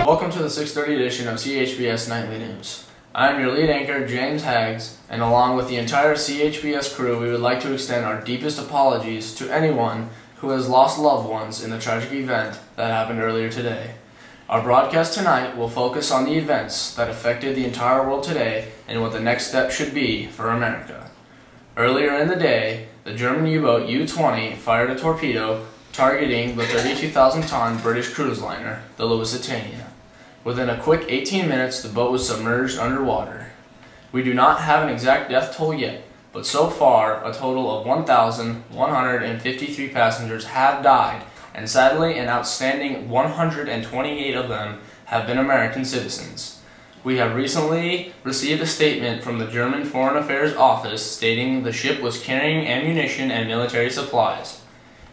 Welcome to the 6:30 edition of CHBS Nightly News. I'm your lead anchor, James Haggs, and along with the entire CHBS crew, we would like to extend our deepest apologies to anyone who has lost loved ones in the tragic event that happened earlier today. Our broadcast tonight will focus on the events that affected the entire world today and what the next step should be for America. Earlier in the day, the German U-boat U-20 fired a torpedo targeting the 32,000-ton British cruise liner, the Lusitania. Within a quick 18 minutes, the boat was submerged underwater. We do not have an exact death toll yet, but so far, a total of 1,153 passengers have died, and sadly, an outstanding 128 of them have been American citizens. We have recently received a statement from the German Foreign Affairs Office stating the ship was carrying ammunition and military supplies.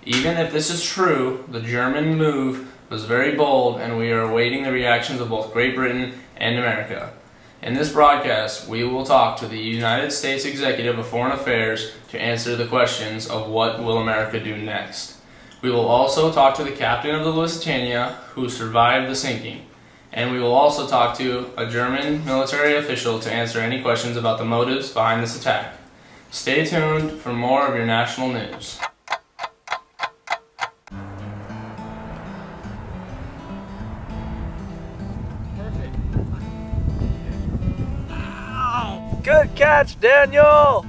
Even if this is true, the German move was very bold, and we are awaiting the reactions of both Great Britain and America. In this broadcast, we will talk to the United States Executive of Foreign Affairs to answer the questions of what will America do next. We will also talk to the captain of the Lusitania who survived the sinking. And we will also talk to a German military official to answer any questions about the motives behind this attack. Stay tuned for more of your national news. Good catch, Daniel!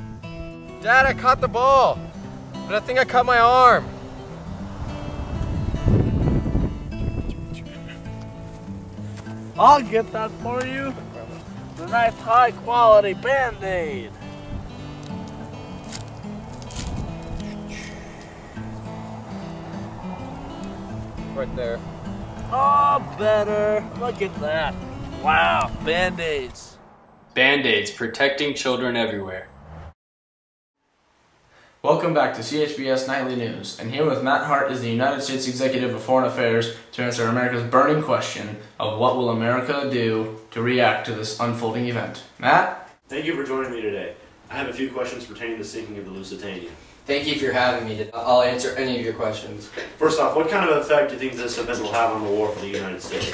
Dad, I caught the ball, but I think I cut my arm. I'll get that for you. The nice high quality Band-Aid. Right there. Oh, better. Look at that. Wow, Band-Aids. Band-Aids, protecting children everywhere. Welcome back to CHBS Nightly News, and here with Matt Hart is the United States Executive of Foreign Affairs to answer America's burning question of what will America do to react to this unfolding event. Matt? Thank you for joining me today. I have a few questions pertaining to the sinking of the Lusitania. Thank you for having me. I'll answer any of your questions. First off, what kind of effect do you think this event will have on the war for the United States?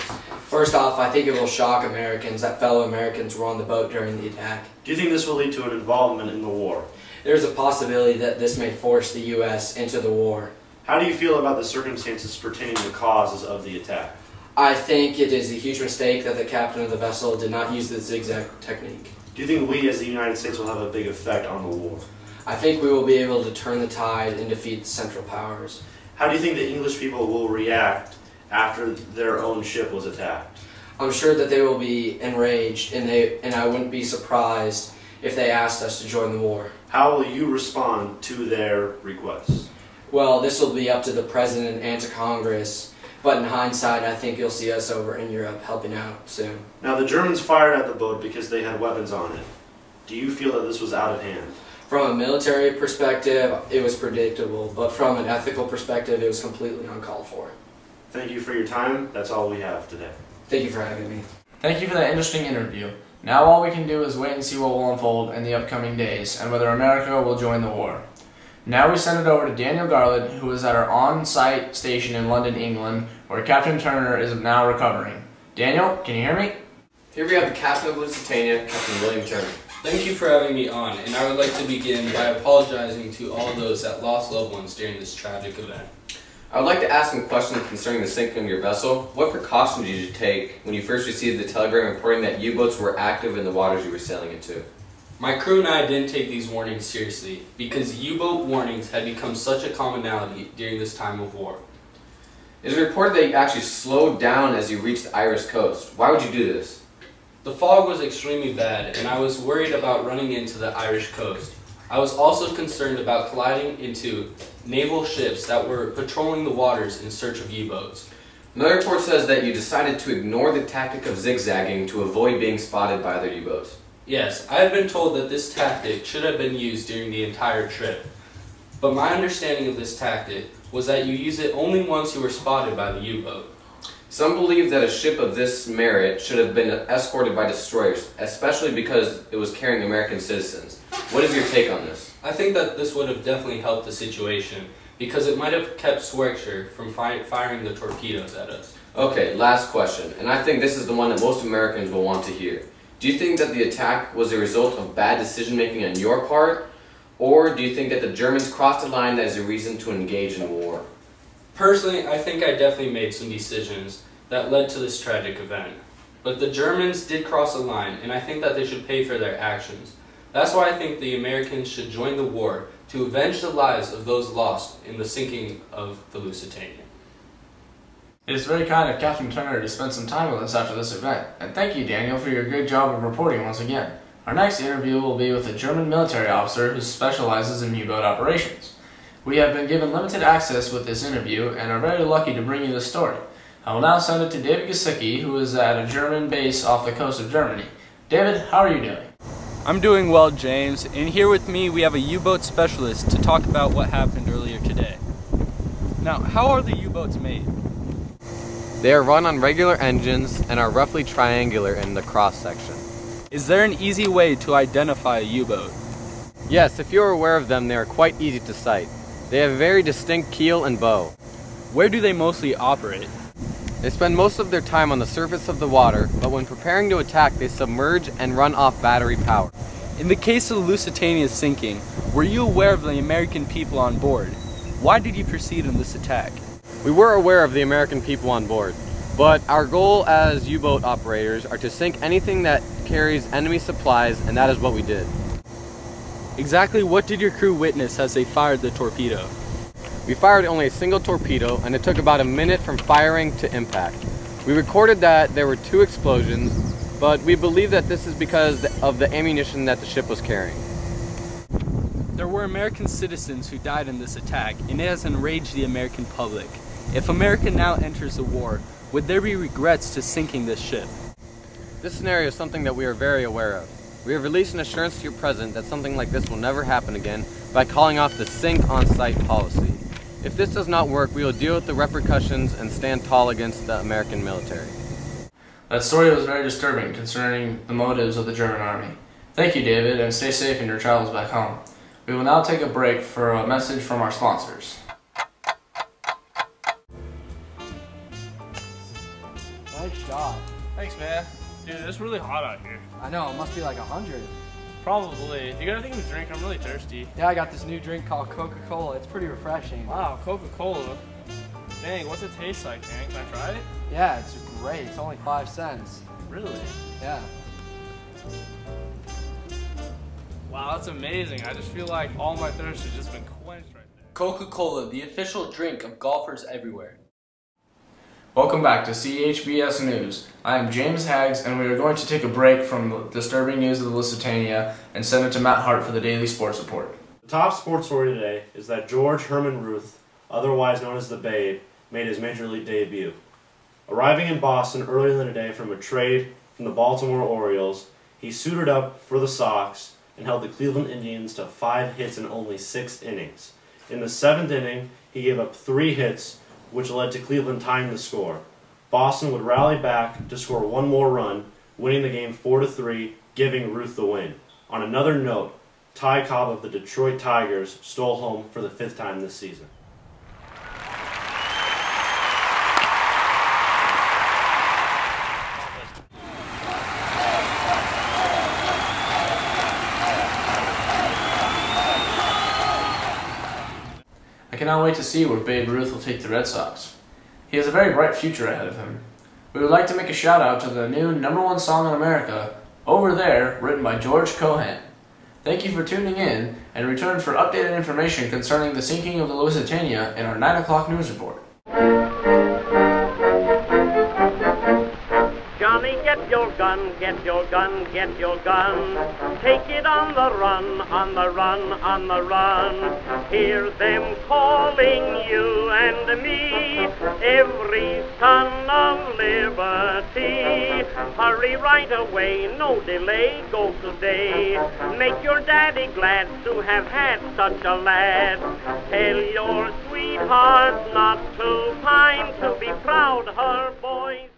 First off, I think it will shock Americans that fellow Americans were on the boat during the attack. Do you think this will lead to an involvement in the war? There's a possibility that this may force the U.S. into the war. How do you feel about the circumstances pertaining to the causes of the attack? I think it is a huge mistake that the captain of the vessel did not use the zigzag technique. Do you think we as the United States will have a big effect on the war? I think we will be able to turn the tide and defeat the Central Powers. How do you think the English people will react after their own ship was attacked? I'm sure that they will be enraged, and I wouldn't be surprised if they asked us to join the war. How will you respond to their requests? Well, this will be up to the President and to Congress, but in hindsight, I think you'll see us over in Europe helping out soon. Now, the Germans fired at the boat because they had weapons on it. Do you feel that this was out of hand? From a military perspective, it was predictable, but from an ethical perspective, it was completely uncalled for. Thank you for your time. That's all we have today. Thank you for having me. Thank you for that interesting interview. Now all we can do is wait and see what will unfold in the upcoming days and whether America will join the war. Now we send it over to Daniel Garland, who is at our on-site station in London, England, where Captain Turner is now recovering. Daniel, can you hear me? Here we have the captain of Lusitania, Captain William Turner. Thank you for having me on, and I would like to begin by apologizing to all those that lost loved ones during this tragic event. I would like to ask some questions concerning the sinking of your vessel. What precautions did you take when you first received the telegram reporting that U-boats were active in the waters you were sailing into? My crew and I didn't take these warnings seriously because U-boat warnings had become such a commonality during this time of war. It is reported that you actually slowed down as you reached the Irish coast. Why would you do this? The fog was extremely bad, and I was worried about running into the Irish coast. I was also concerned about colliding into naval ships that were patrolling the waters in search of U-boats. Another report says that you decided to ignore the tactic of zigzagging to avoid being spotted by other U-boats. Yes, I have been told that this tactic should have been used during the entire trip. But my understanding of this tactic was that you use it only once you were spotted by the U-boat. Some believe that a ship of this merit should have been escorted by destroyers, especially because it was carrying American citizens. What is your take on this? I think that this would have definitely helped the situation because it might have kept Schweitzer from firing the torpedoes at us. Okay, last question, and I think this is the one that most Americans will want to hear. Do you think that the attack was a result of bad decision making on your part, or do you think that the Germans crossed a line that is a reason to engage in war? Personally, I think I definitely made some decisions that led to this tragic event. But the Germans did cross a line, and I think that they should pay for their actions. That's why I think the Americans should join the war to avenge the lives of those lost in the sinking of the Lusitania. It is very kind of Captain Turner to spend some time with us after this event, and thank you, Daniel, for your good job of reporting once again. Our next interview will be with a German military officer who specializes in U-boat operations. We have been given limited access with this interview and are very lucky to bring you this story. I will now send it to David Gesicki, who is at a German base off the coast of Germany. David, how are you doing? I'm doing well, James, and here with me we have a U-boat specialist to talk about what happened earlier today. Now, how are the U-boats made? They are run on regular engines and are roughly triangular in the cross-section. Is there an easy way to identify a U-boat? Yes, if you are aware of them, they are quite easy to sight. They have a very distinct keel and bow. Where do they mostly operate? They spend most of their time on the surface of the water, but when preparing to attack, they submerge and run off battery power. In the case of the Lusitania's sinking, were you aware of the American people on board? Why did you proceed in this attack? We were aware of the American people on board, but our goal as U-boat operators are to sink anything that carries enemy supplies, and that is what we did. Exactly what did your crew witness as they fired the torpedo? We fired only a single torpedo, and it took about a minute from firing to impact. We recorded that there were 2 explosions, but we believe that this is because of the ammunition that the ship was carrying. There were American citizens who died in this attack, and it has enraged the American public. If America now enters the war, would there be regrets to sinking this ship? This scenario is something that we are very aware of. We have released an assurance to your president that something like this will never happen again by calling off the sink on-site policy. If this does not work, we will deal with the repercussions and stand tall against the American military. That story was very disturbing concerning the motives of the German army. Thank you, David, and stay safe in your travels back home. We will now take a break for a message from our sponsors. Nice job. Thanks, man. Dude, it's really hot out here. I know, it must be like 100. Probably. You got anything to drink? I'm really thirsty. Yeah, I got this new drink called Coca-Cola. It's pretty refreshing. Wow, Coca-Cola. Dang, what's it taste like, man? Can I try it? Yeah, it's great. It's only 5 cents. Really? Yeah. Wow, that's amazing. I just feel like all my thirst has just been quenched right there. Coca-Cola, the official drink of golfers everywhere. Welcome back to CHBS News. I am James Haggs, and we are going to take a break from the disturbing news of the Lusitania and send it to Matt Hart for the Daily Sports Report. The top sports story today is that George Herman Ruth, otherwise known as the Babe, made his Major League debut. Arriving in Boston earlier in the day from a trade from the Baltimore Orioles, he suited up for the Sox and held the Cleveland Indians to 5 hits in only 6 innings. In the 7th inning, he gave up 3 hits, which led to Cleveland tying the score. Boston would rally back to score 1 more run, winning the game 4-3, giving Ruth the win. On another note, Ty Cobb of the Detroit Tigers stole home for the 5th time this season. I cannot wait to see where Babe Ruth will take the Red Sox. He has a very bright future ahead of him. We would like to make a shout out to the new #1 song in America, Over There, written by George Cohan. Thank you for tuning in, and return for updated information concerning the sinking of the Lusitania in our 9 o'clock news report. Johnny, get your gun, get your gun, get your gun. Take it on the run, on the run, on the run. Hear them calling you and me, every son of liberty. Hurry right away, no delay, go today. Make your daddy glad to have had such a lad. Tell your sweetheart not to pine, to be proud her boys.